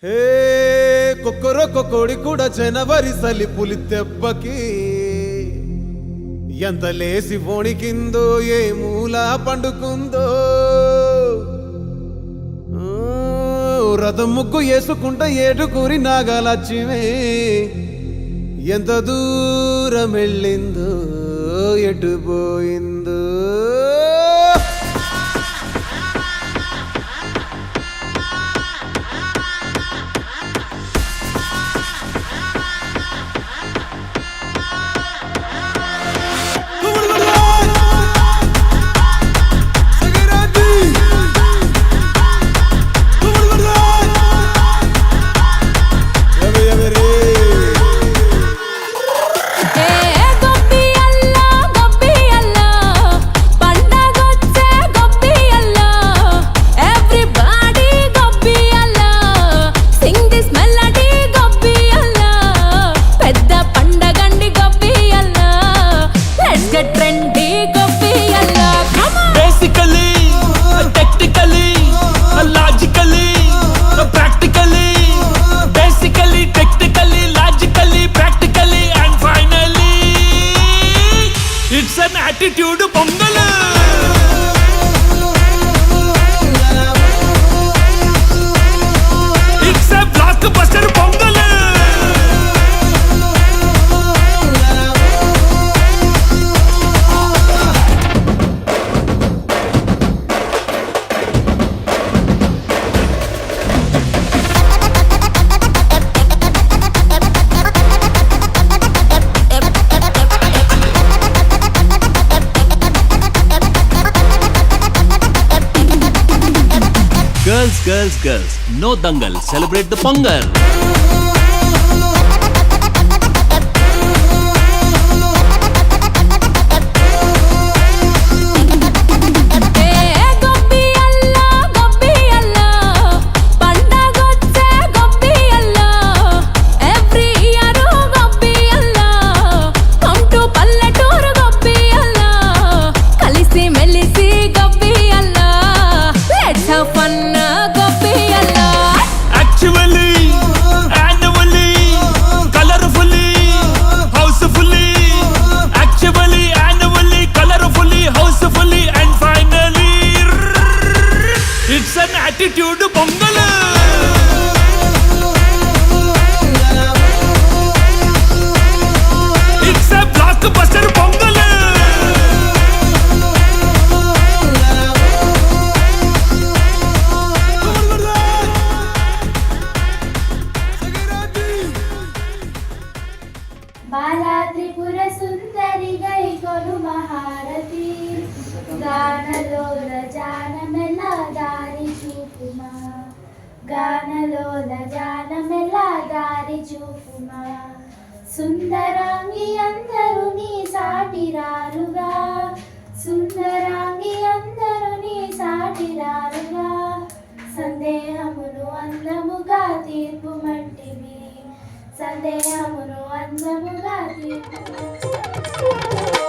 హే కొక్కరొక్క కోడి కూడా జనవరి సలి పులి దెబ్బకి ఎంత లేసి వణికిందో ఏ మూల పండుకుందో రథం ముగ్గు వేసుకుంట ఏడుకూరి నాగలక్ష్మి ఎంత దూరం వెళ్ళిందో ఎటు పోయిందో attitude pongal it's a blockbuster pongal girls no dangal celebrate the pongal attitude pongal it's a blockbuster pongal बाला त्रिपुर सुंदरी गई कोलु महारती गानलोल जानमेल दारी चूपुमा गानलोल जानमेल दारी चूपुमा सुंदरांगी अंदरू नी साटिरारुगा सुंदरांगी अंदरू नी साटिरारुगा संदेहमुनु अंदमुगा तीर्పు మంటివి సందేహమును అందముగా తీర్పు